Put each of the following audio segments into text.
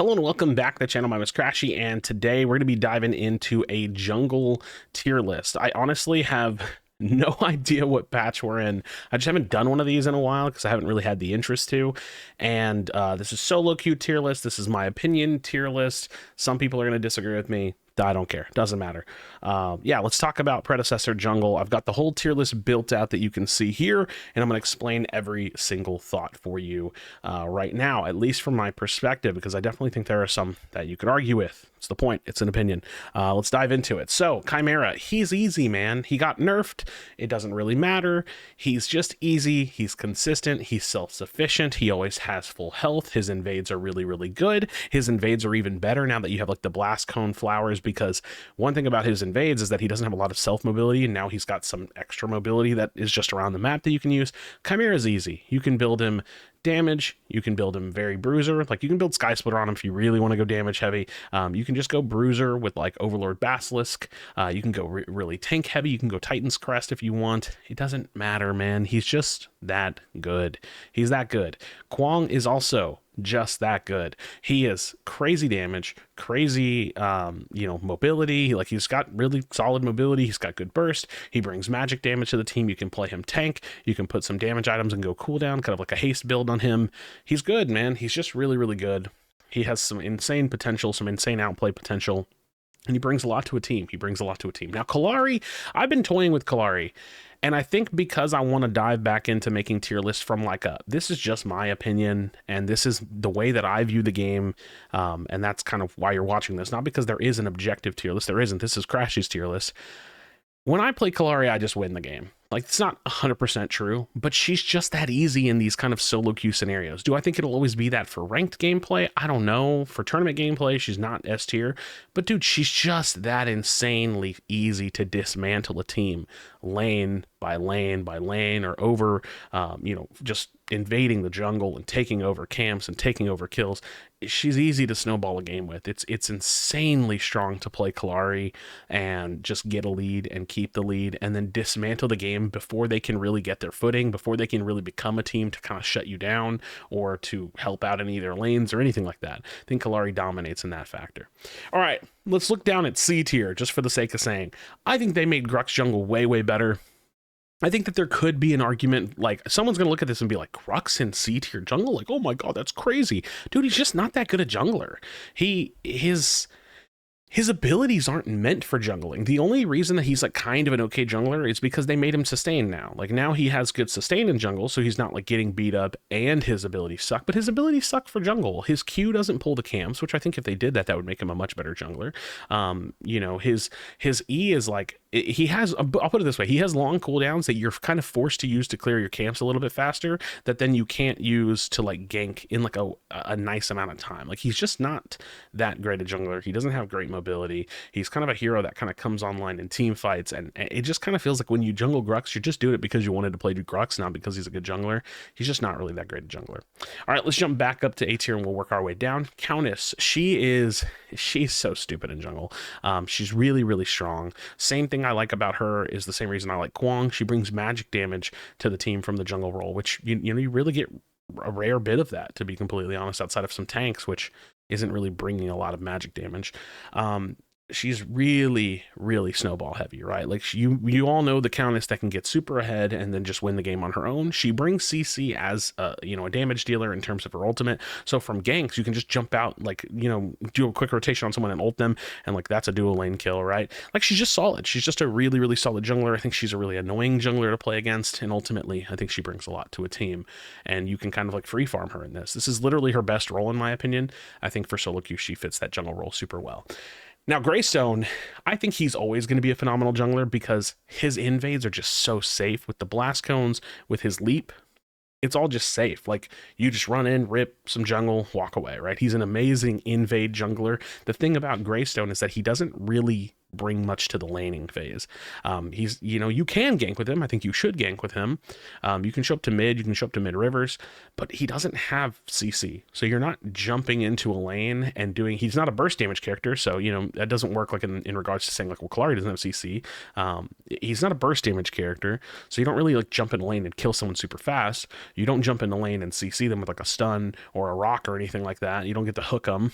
Hello and welcome back to the channel. My name is Krashy, and today we're going to be diving into a jungle tier list. I honestly have no idea what patch we're in. I just haven't done one of these in a while because I haven't really had the interest to. And this is solo queue tier list. This is my opinion tier list. Some people are going to disagree with me. I don't care. Doesn't matter. Yeah, let's talk about Predecessor Jungle. I've got the whole tier list built out that you can see here, and I'm going to explain every single thought for you right now, at least from my perspective, because I definitely think there are some that you could argue with. It's the point. It's an opinion. Let's dive into it. So, Chimera, he's easy, man. He got nerfed. It doesn't really matter. He's just easy. He's consistent. He's self-sufficient. He always has full health. His invades are really, really good. His invades are even better now that you have like the blast cone flowers, because one thing about his invades is that he doesn't have a lot of self-mobility, and now he's got some extra mobility that is just around the map that you can use. Chimera is easy. You can build him damage, you can build him very bruiser, like you can build Sky Splitter on him if you really want to go damage heavy. You can just go bruiser with like Overlord Basilisk. You can go really tank heavy. You can go Titan's Crest if you want. It doesn't matter, man. He's just that good. He's that good. Kwong is also just that good. He is crazy damage, crazy mobility. Like, he's got really solid mobility. He's got good burst. He brings magic damage to the team. You can play him tank. You can put some damage items and go cooldown, kind of like a haste build on him. He's good, man. He's just really, really good. He has some insane potential, some insane outplay potential, and he brings a lot to a team. Now, Kallari, I've been toying with Kallari, and I think because I want to dive back into making tier lists from like this is just my opinion, and this is the way that I view the game, and that's kind of why you're watching this. Not because there is an objective tier list. There isn't. This is Krashy's tier list. When I play Kallari, I just win the game. Like, it's not 100% true, but she's just that easy in these kind of solo queue scenarios. Do I think it'll always be that for ranked gameplay? I don't know. For tournament gameplay, she's not S tier. But dude, she's just that insanely easy to dismantle a team lane by lane by lane, or over, just invading the jungle and taking over camps and taking over kills. She's easy to snowball a game with. It's insanely strong to play Kallari and just get a lead and keep the lead and then dismantle the game before they can really get their footing, before they can really become a team to kind of shut you down or to help out in either lanes or anything like that. I think Kallari dominates in that factor. All right, let's look down at C tier just for the sake of saying. I think they made Grux jungle way, way better. I think that there could be an argument, like, someone's going to look at this and be like, Grux in C tier jungle? Like, oh my god, that's crazy. Dude, he's just not that good a jungler. His abilities aren't meant for jungling. The only reason that he's like kind of an okay jungler is because they made him sustain now. Like, now he has good sustain in jungle, so he's not like getting beat up and his abilities suck, but his abilities suck for jungle. His Q doesn't pull the camps, which I think if they did that, that would make him a much better jungler. His E is like, he has, I'll put it this way, he has long cooldowns that you're kind of forced to use to clear your camps a little bit faster, that then you can't use to like gank in like a nice amount of time. Like, he's just not that great a jungler. He doesn't have great mobility. He's kind of a hero that kind of comes online in team fights, and it just kind of feels like when you jungle Grux, you're just doing it because you wanted to play Grux, not because he's a good jungler. He's just not really that great a jungler. All right, let's jump back up to A tier and we'll work our way down. Countess, she's so stupid in jungle. She's really, really strong. Same thing I like about her is the same reason I like Kwong. She brings magic damage to the team from the jungle role, which you really get a rare bit of that, to be completely honest, outside of some tanks, which isn't really bringing a lot of magic damage. She's really, really snowball heavy, right? Like, you all know the Countess that can get super ahead and then just win the game on her own. She brings CC as a damage dealer in terms of her ultimate. So from ganks, you can just jump out, like, do a quick rotation on someone and ult them, and like, that's a dual lane kill, right? Like, she's just solid. She's just a really, really solid jungler. I think she's a really annoying jungler to play against, and ultimately, I think she brings a lot to a team, and you can kind of like free farm her in this. This is literally her best role, in my opinion. I think for solo queue, she fits that jungle role super well. Now, Greystone, I think he's always going to be a phenomenal jungler because his invades are just so safe with the blast cones, with his leap. It's all just safe. Like, you just run in, rip some jungle, walk away, right? He's an amazing invade jungler. The thing about Greystone is that he doesn't really bring much to the laning phase. He's, you know, you can gank with him. I think you should gank with him. You can show up to mid, you can show up to mid rivers, but he doesn't have CC. So you're not jumping into a lane and doing, he's not a burst damage character. So, you know, that doesn't work like in regards to saying like, well, Kallari doesn't have CC. He's not a burst damage character. So you don't really like jump in a lane and kill someone super fast. You don't jump in the lane and CC them with like a stun or a rock or anything like that. You don't get to hook them.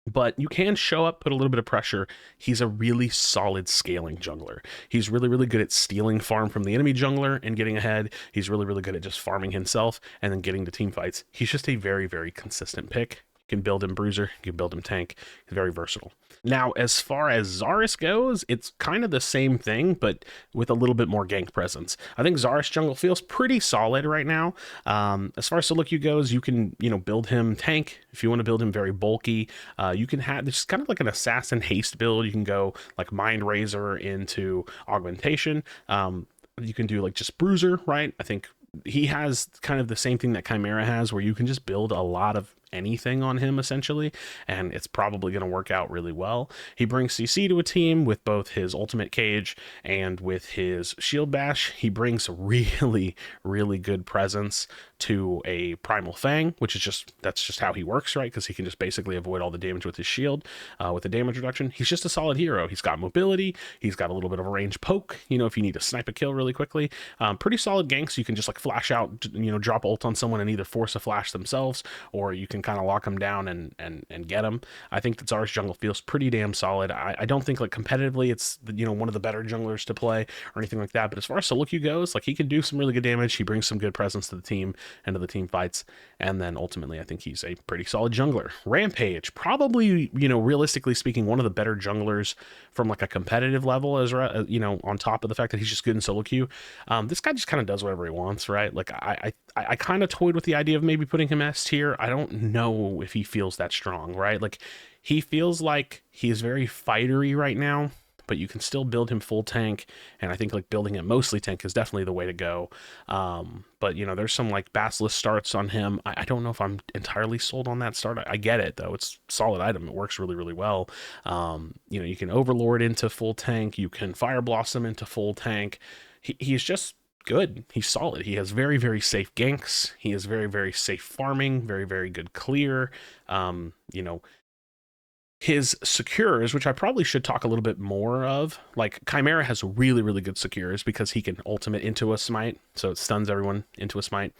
But you can show up, put a little bit of pressure. He's a really solid scaling jungler. He's really, really good at stealing farm from the enemy jungler and getting ahead. He's really, really good at just farming himself and then getting to team fights. He's just a very, very consistent pick. You can build him bruiser, you can build him tank. He's very versatile. Now, as far as Xaris goes, it's kind of the same thing, but with a little bit more gank presence. I think Xaris jungle feels pretty solid right now. As far as solo queue goes, you can, you know, build him tank. If you want to build him very bulky, you can have, this is kind of like an assassin haste build. You can go like Mind Razor into augmentation. You can do like just bruiser, right? I think he has kind of the same thing that Chimera has, where you can just build a lot of anything on him essentially, and it's probably going to work out really well. He brings CC to a team with both his ultimate cage and with his shield bash. He brings really, really good presence to a primal fang, which is just, that's just how he works, right? Because he can just basically avoid all the damage with his shield, with the damage reduction. He's just a solid hero. He's got mobility. He's got a little bit of a range poke, you know, if you need to snipe a kill really quickly. Pretty solid ganks. You can just like flash out, you know, drop ult on someone and either force a flash themselves, or you can kind of lock them down and get them. I think that Xaris jungle feels pretty damn solid. I don't think like competitively it's, you know, one of the better junglers to play or anything like that, but as far as solo queue goes, like he can do some really good damage. He brings some good presence to the team and to the team fights, and then ultimately I think he's a pretty solid jungler. Rampage, probably, you know, realistically speaking, one of the better junglers from like a competitive level, as you know, on top of the fact that he's just good in solo queue. This guy just kind of does whatever he wants, right? Like I kind of toyed with the idea of maybe putting him S tier. I don't know if he feels that strong, right? Like he feels like he is very fightery right now, but you can still build him full tank, and I think like building him mostly tank is definitely the way to go. But you know, there's some like Basilisk starts on him. I don't know if I'm entirely sold on that start. I get it though. It's a solid item. It works really, really well. You know, you can Overlord into full tank. You can Fire Blossom into full tank. He's just good. He's solid. He has very, very safe ganks. He is very, very safe farming. Very, very good clear. You know, his secures, which I probably should talk a little bit more of, like Chimera has really, really good secures because he can ultimate into a smite, so it stuns everyone into a smite.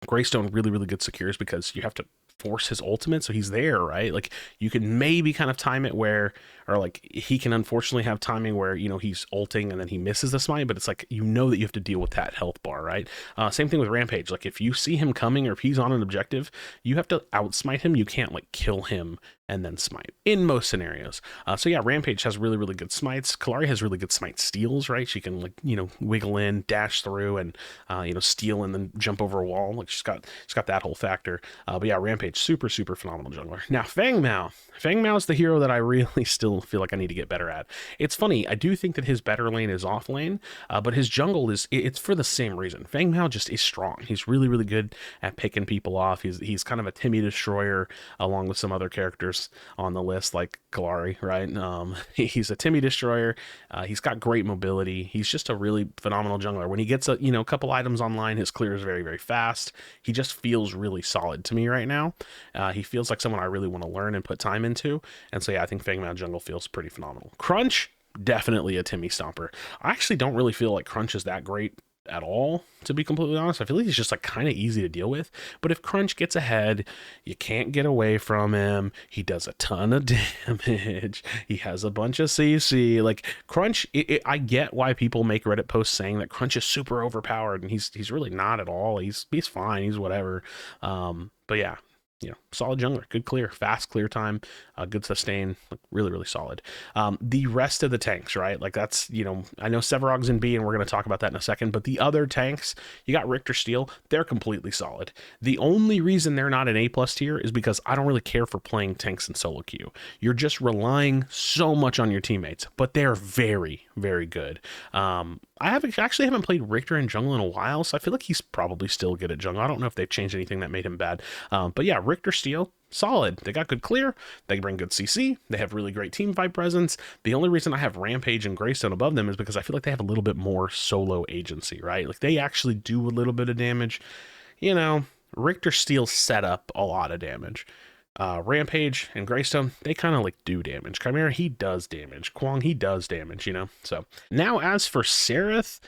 Greystone, really, really good secures because you have to force his ultimate, so he's there, right? Like you can maybe kind of time it where, or like he can unfortunately have timing where, you know, he's ulting and then he misses the smite, but it's like, you know, that you have to deal with that health bar, right? Same thing with Rampage. Like if you see him coming or if he's on an objective, you have to outsmite him. You can't like kill him and then smite in most scenarios. So yeah, Rampage has really, really good smites. Kallari has really good smite steals, right? She can like, you know, wiggle in, dash through, and you know, steal and then jump over a wall. Like she's got that whole factor. But yeah, Rampage, super, super phenomenal jungler. Now Fang Mao is the hero that I really still feel like I need to get better at. It's funny, I do think that his better lane is off lane, but his jungle it's for the same reason. Fang Mao just is strong. He's really, really good at picking people off. He's kind of a Timmy destroyer along with some other characters on the list like Kallari, right? He's a Timmy destroyer. He's got great mobility. He's just a really phenomenal jungler. When he gets a couple items online, his clear is very, very fast. He just feels really solid to me right now. He feels like someone I really want to learn and put time into. And so yeah, I think Fang Mao jungle feels pretty phenomenal. Crunch, definitely a Timmy stomper. I actually don't really feel like Crunch is that great at all, to be completely honest. I feel like he's just like kind of easy to deal with, but if Crunch gets ahead, you can't get away from him. He does a ton of damage. He has a bunch of CC. Like Crunch, I get why people make Reddit posts saying that Crunch is super overpowered, and he's really not at all. He's fine. He's whatever. But yeah, you know, solid jungler, good clear, fast clear time, good sustain, like really, really solid. The rest of the tanks, right? Like that's, you know, I know Sevarog's in B and we're going to talk about that in a second, but the other tanks, you got Richter Steel, they're completely solid. The only reason they're not an A+ tier is because I don't really care for playing tanks in solo queue. You're just relying so much on your teammates, but they're very, very good. I actually haven't played Richter in jungle in a while, so I feel like he's probably still good at jungle. I don't know if they've changed anything that made him bad. But yeah, Richter Steel, solid. They got good clear, they bring good CC, they have really great team fight presence. The only reason I have Rampage and Greystone above them is because I feel like they have a little bit more solo agency, right? Like they actually do a little bit of damage. You know, Richter Steel set up a lot of damage. Rampage and Greystone, they kind of like do damage. Chimera, he does damage. Kwang, he does damage, you know? So now as for Sereth,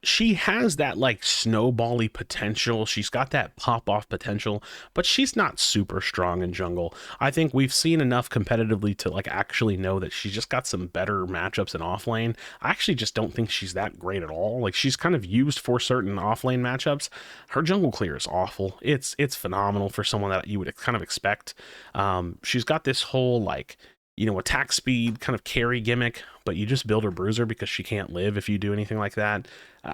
she has that like snowbally potential. She's got that pop off potential, but she's not super strong in jungle. I think we've seen enough competitively to like actually know that she's just got some better matchups in off lane. I actually just don't think she's that great at all. Like she's kind of used for certain off lane matchups. Her jungle clear is awful. It's phenomenal for someone that you would kind of expect. She's got this whole like, you know, attack speed kind of carry gimmick, but you just build her bruiser because she can't live if you do anything like that.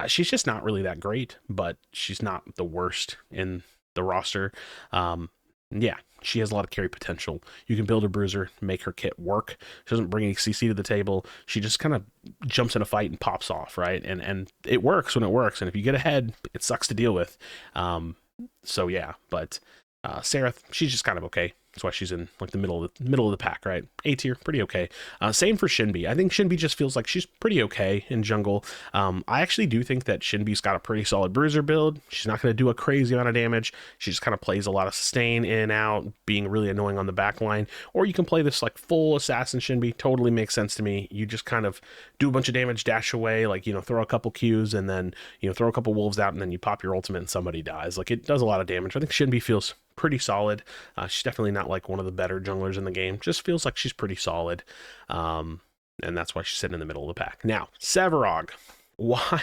She's just not really that great, but she's not the worst in the roster. Yeah, she has a lot of carry potential. You can build a bruiser, make her kit work. She doesn't bring any CC to the table. She just kind of jumps in a fight and pops off, right? And it works when it works. And if you get ahead, it sucks to deal with. So yeah, but Sereth, she's just kind of okay. That's why she's in like the middle of the pack, right? A tier, pretty okay. Same for Shinbi. I think Shinbi just feels like she's pretty okay in jungle. I actually do think that Shinbi's got a pretty solid bruiser build. She's not going to do a crazy amount of damage. She just kind of plays a lot of sustain in and out, being really annoying on the back line. Or you can play this like full assassin Shinbi. Totally makes sense to me. You just kind of do a bunch of damage, dash away, like, you know, throw a couple Qs and then, you know, throw a couple wolves out and then you pop your ultimate and somebody dies. Like it does a lot of damage. I think Shinbi feels pretty solid. She's definitely not like one of the better junglers in the game. Just feels like she's pretty solid. And that's why she's sitting in the middle of the pack. Now, Sevarog. Why?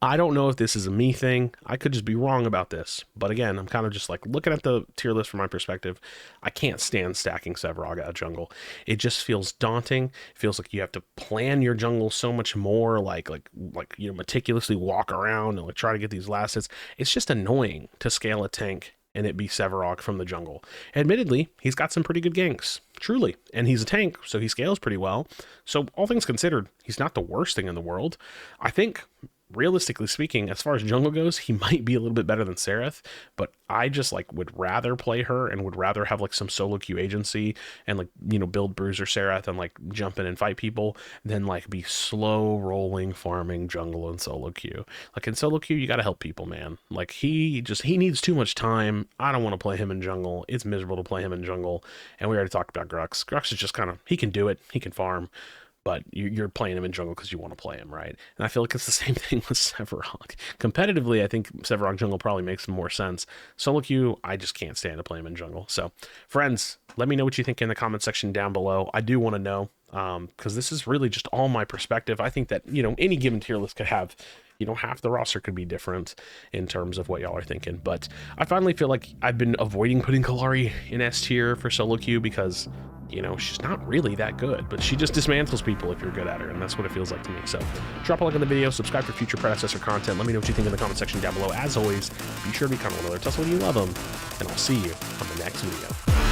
I don't know if this is a me thing. I could just be wrong about this. But again, I'm kind of just like looking at the tier list from my perspective. I can't stand stacking Sevarog out of jungle. It just feels daunting. It feels like you have to plan your jungle so much more, like you know, meticulously walk around and like try to get these last hits. It's just annoying to scale a tank and it be Sevarog from the jungle. Admittedly, he's got some pretty good ganks, truly, and he's a tank, so he scales pretty well. So all things considered, he's not the worst thing in the world. I think, realistically speaking, as far as jungle goes, he might be a little bit better than Sereth, but I just like would rather play her and would rather have like some solo queue agency and like, you know, build bruiser Sereth and like jump in and fight people than like be slow rolling farming jungle and solo queue. Like in solo queue, you got to help people, man. Like he needs too much time. I don't want to play him in jungle. It's miserable to play him in jungle. And we already talked about Grux. Grux is just kind of, he can do it. He can farm. But you're playing him in jungle because you want to play him, right? And I feel like it's the same thing with Sevarog. Competitively, I think Sevarog jungle probably makes more sense. Solo queue, I just can't stand to play him in jungle. So, friends, let me know what you think in the comment section down below. I do want to know, because this is really just all my perspective. I think that, you know, any given tier list could have, you know, half the roster could be different in terms of what y'all are thinking. But I finally feel like I've been avoiding putting Kallari in S tier for solo queue because, you know, she's not really that good, but she just dismantles people if you're good at her, and that's what it feels like to me. So drop a like on the video, subscribe for future Predecessor content. Let me know what you think in the comment section down below. As always, be sure to be kind of one another. Tell us whether you love them, and I'll see you on the next video.